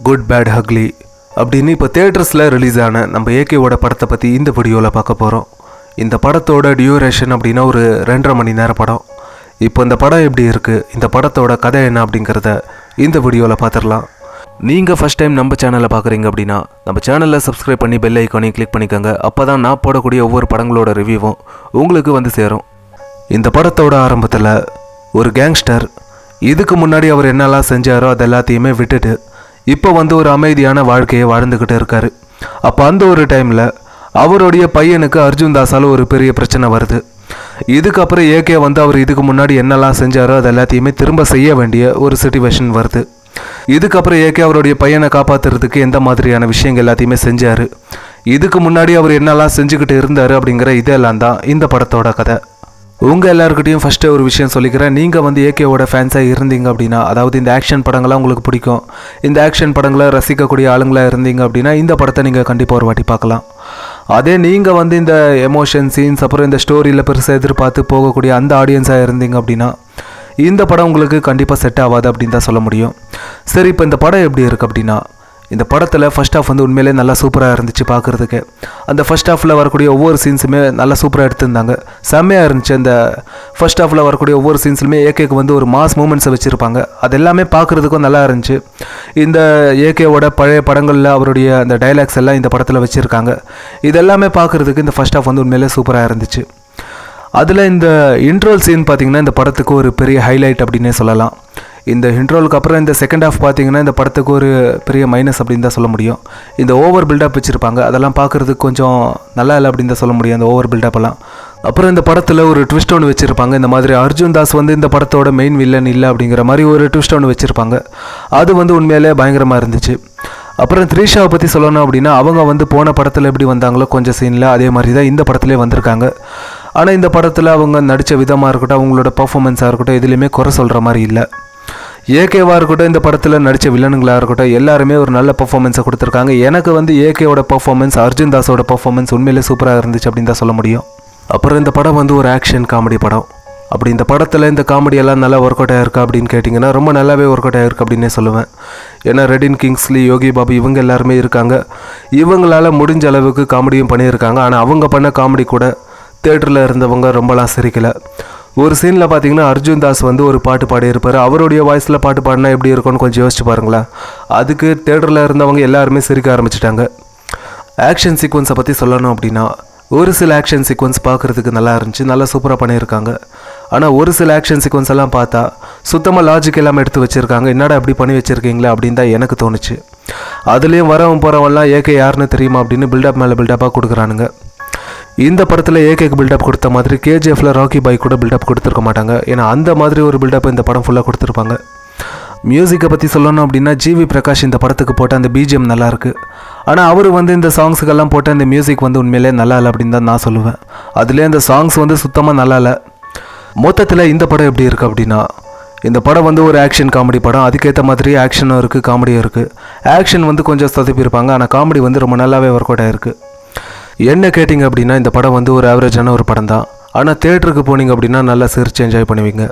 Good bad ugly அப்படின்னு இப்போ தியேட்டர்ஸில் release ஆன நம்ம ஏகேவோட படத்தை பற்றி இந்த வீடியோவில் பார்க்க போகிறோம். இந்த படத்தோட டியூரேஷன் அப்படின்னா ஒரு 2.5 மணி நேர படம். இப்போ இந்த படம் எப்படி இருக்குது, இந்த படத்தோட கதை என்ன அப்படிங்கிறத இந்த வீடியோவில் பார்த்துடலாம். நீங்கள் ஃபஸ்ட் டைம் நம்ம சேனலை பார்க்குறீங்க அப்படின்னா நம்ம சேனலில் சப்ஸ்கிரைப் பண்ணி பெல் ஐக்கானையும் கிளிக் பண்ணிக்கோங்க. அப்போ தான் நான் போடக்கூடிய ஒவ்வொரு படங்களோட ரிவ்யூவும் உங்களுக்கு வந்து சேரும். இந்த படத்தோட ஆரம்பத்தில் ஒரு கேங்ஸ்டர் இதுக்கு முன்னாடி அவர் என்னெல்லாம் செஞ்சாரோ அது எல்லாத்தையுமே விட்டுட்டு இப்போ வந்து ஒரு அமைதியான வாழ்க்கையை வாழ்ந்துக்கிட்டு இருக்காரு. அப்போ அந்த ஒரு டைமில் அவருடைய பையனுக்கு அர்ஜுன் தாஸால் ஒரு பெரிய பிரச்சனை வருது. இதுக்கப்புறம் ஏகே வந்து அவர் இதுக்கு முன்னாடி என்னெல்லாம் செஞ்சாரோ அது எல்லாத்தையுமே திரும்ப செய்ய வேண்டிய ஒரு சிச்சுவேஷன் வருது. இதுக்கப்புறம் ஏகே அவருடைய பையனை காப்பாற்றுறதுக்கு எந்த மாதிரியான விஷயங்கள் எல்லாத்தையுமே செஞ்சார், இதுக்கு முன்னாடி அவர் என்னெல்லாம் செஞ்சுக்கிட்டு இருந்தார் அப்படிங்கிற இதெல்லாம் தான் இந்த படத்தோட கதை. உங்கள் எல்லாருக்கிட்டையும் ஃபஸ்ட்டு ஒரு விஷயம் சொல்லிக்கிறேன். நீங்கள் வந்து ஏகேவோட ஃபேன்ஸாக இருந்தீங்க அப்படின்னா, அதாவது இந்த ஆக்ஷன் படங்கள்லாம் உங்களுக்கு பிடிக்கும், இந்த ஆக்ஷன் படங்களை ரசிக்கக்கூடிய ஆளுங்களாக இருந்தீங்க அப்படின்னா இந்த படத்தை நீங்கள் கண்டிப்பாக ஒரு வாட்டி பார்க்கலாம். அதே நீங்கள் வந்து இந்த எமோஷன் சீன்ஸ் அப்புறம் இந்த ஸ்டோரியில் பெருசாக எதிர்பார்த்து போகக்கூடிய அந்த ஆடியன்ஸாக இருந்தீங்க அப்படின்னா இந்த படம் உங்களுக்கு கண்டிப்பாக செட் ஆகாது அப்படின்னு தான் சொல்ல முடியும். சரி, இப்போ இந்த படம் எப்படி இருக்குது அப்படின்னா, இந்த படத்தில் ஃபஸ்ட் ஹாஃப் வந்து உண்மையிலே நல்லா சூப்பராக இருந்துச்சு பார்க்குறதுக்கு. அந்த ஃபஸ்ட் ஹாஃபில் வரக்கூடிய ஒவ்வொரு சீன்ஸுமே நல்லா சூப்பராக எடுத்திருந்தாங்க, செம்மையாக இருந்துச்சு. அந்த ஃபஸ்ட் ஹாஃபில் வரக்கூடிய ஒவ்வொரு சீன்ஸ்லுமே ஏகேக்கு வந்து ஒரு மாஸ் மூமெண்ட்ஸை வச்சுருப்பாங்க, அது எல்லாமே பார்க்குறதுக்கும் நல்லா இருந்துச்சு. இந்த ஏகேவோட பழைய படங்களில் அவருடைய அந்த டைலாக்ஸ் எல்லாம் இந்த படத்தில் வச்சுருக்காங்க. இது எல்லாமே பார்க்குறதுக்கு இந்த ஃபஸ்ட் ஹாஃப் வந்து உண்மையிலே சூப்பராக இருந்துச்சு. அதில் இந்த இன்ட்ரோல் சீன் பார்த்திங்கன்னா இந்த படத்துக்கு ஒரு பெரிய ஹைலைட் அப்படின்னே சொல்லலாம். இந்த இன்ட்ரோலுக்கு அப்புறம் இந்த செகண்ட் ஹாஃப் பார்த்திங்கன்னா இந்த படத்துக்கு ஒரு பெரிய மைனஸ் அப்படின்னு தான் சொல்ல முடியும். இந்த ஓவர் பில்டப் வச்சுருப்பாங்க, அதெல்லாம் பார்க்குறதுக்கு கொஞ்சம் நல்லா இல்லை அப்படின்னு தான் சொல்ல முடியும் அந்த ஓவர் பில்டப்பெல்லாம். அப்புறம் இந்த படத்தில் ஒரு ட்விஸ்ட் ஒன்று வச்சுருப்பாங்க. இந்த மாதிரி அர்ஜுன் தாஸ் வந்து இந்த படத்தோட மெயின் வில்லன் இல்லை அப்படிங்கிற மாதிரி ஒரு ட்விஸ்ட் ஒன்று வச்சுருப்பாங்க. அது வந்து உண்மையிலே பயங்கரமாக இருந்துச்சு. அப்புறம் த்ரிஷாவை பற்றி சொல்லணும் அப்படின்னா, அவங்க வந்து போன படத்தில் எப்படி வந்தாங்களோ கொஞ்சம் சீனில் அதே மாதிரி தான் இந்த படத்துலேயே வந்திருக்காங்க. ஆனால் இந்த படத்தில் அவங்க நடித்த விதமாக இருக்கட்டும், அவங்களோட பர்ஃபார்மன்ஸாக இருக்கட்டும், எதுலேயுமே குறை சொல்கிற மாதிரி இல்லை. ஏகேவாக இருக்கட்டும், இந்த படத்தில் நடித்த வில்லனுங்களாக இருக்கட்டும், எல்லாருமே ஒரு நல்ல பர்ஃபார்மன்ஸை கொடுத்துருக்காங்க. எனக்கு வந்து ஏகேவோட பர்ஃபார்மன்ஸ், அர்ஜுன் தாஸோட பர்ஃபார்மன்ஸ் உண்மையிலே சூப்பராக இருந்துச்சு அப்படின்னு தான் சொல்ல முடியும். அப்புறம் இந்த படம் வந்து ஒரு ஆக்ஷன் காமெடி படம். அப்படி இந்த படத்தில் இந்த காமெடியெல்லாம் நல்லா ஒர்க் அவுட் ஆகிருக்கா அப்படின்னு கேட்டிங்கன்னா ரொம்ப நல்லாவே ஒர்க் அவுட் ஆகிருக்கு அப்படின்னே சொல்லுவேன். ஏன்னா ரெடின் கிங்ஸ்லி, யோகி பாபு இவங்க எல்லாருமே இருக்காங்க. இவங்களால் முடிஞ்ச அளவுக்கு காமெடியும் பண்ணியிருக்காங்க. ஆனால் அவங்க பண்ண காமெடி கூட தேட்டரில் இருந்தவங்க ரொம்பலாம் சிரிக்கலை. ஒரு சீனில் பார்த்தீங்கன்னா அர்ஜுன் தாஸ் வந்து ஒரு பாட்டு பாடியிருப்பார். அவருடைய வாய்ஸில் பாட்டு பாடினா எப்படி இருக்கும்னு கொஞ்சம் யோசிச்சு பாருங்களேன். அதுக்கு தேட்டரில் இருந்தவங்க எல்லாருமே சிரிக்க ஆரம்பிச்சிட்டாங்க. ஆக்ஷன் சீக்வன்ஸை பற்றி சொல்லணும் அப்படின்னா, ஒரு சில ஆக்ஷன் சீக்வன்ஸ் பார்க்குறதுக்கு நல்லா இருந்துச்சு, நல்லா சூப்பராக பண்ணியிருக்காங்க. ஆனால் ஒரு சில ஆக்ஷன் சீக்வன்ஸ் எல்லாம் பார்த்தா சுத்தமாக லாஜிக் எல்லாமே எடுத்து வச்சுருக்காங்க. என்னடா அப்படி பண்ணி வச்சுருக்கீங்களா அப்படின்னு தான் எனக்கு தோணுச்சு. அதுலேயும் வரவன் போகிறவன்லாம் ஏகே யாருன்னு தெரியுமா அப்படின்னு பில்டப் மேலே பில்டப்பாக கொடுக்குறானுங்க. இந்த படத்தில் ஏகேக்கு பில்டப் கொடுத்த மாதிரி கேஜிஎஃப்ல ராக்கி பாய் கூட பில்டப் கொடுத்துருக்க மாட்டாங்க. ஏன்னா அந்த மாதிரி ஒரு பில்டப் இந்த படம் ஃபுல்லாக கொடுத்துருப்பாங்க. மியூசிக்கை பற்றி சொல்லணும் அப்படின்னா, ஜிவி பிரகாஷ் இந்த படத்துக்கு போட்ட அந்த பிஜிஎம் நல்லாயிருக்கு. ஆனால் அவர் வந்து இந்த சாங்ஸுக்கெல்லாம் போட்ட அந்த மியூசிக் வந்து உண்மையிலே நல்லா இல்லை அப்படின்னு தான் நான் சொல்லுவேன். அதுலேயே அந்த சாங்ஸ் வந்து சுத்தமாக நல்லா இல்லை. மொத்தத்தில் இந்த படம் எப்படி இருக்குது அப்படின்னா, இந்த படம் வந்து ஒரு ஆக்ஷன் காமெடி படம். அதுக்கேற்ற மாதிரி ஆக்ஷனும் இருக்குது, காமெடியும் இருக்குது. ஆக்ஷன் வந்து கொஞ்சம் சொதப்பியிருப்பாங்க, ஆனால் காமெடி வந்து ரொம்ப நல்லாவே ஒர்க் அவுட் ஆகிருக்கு. என்ன கேட்டிங்க அப்படின்னா, இந்த படம் வந்து ஒரு ஆவரேஜான ஒரு படம் தான். ஆனால் தேட்டருக்கு போனீங்க அப்படின்னா நல்லா சிரிச்சு என்ஜாய் பண்ணுவீங்க.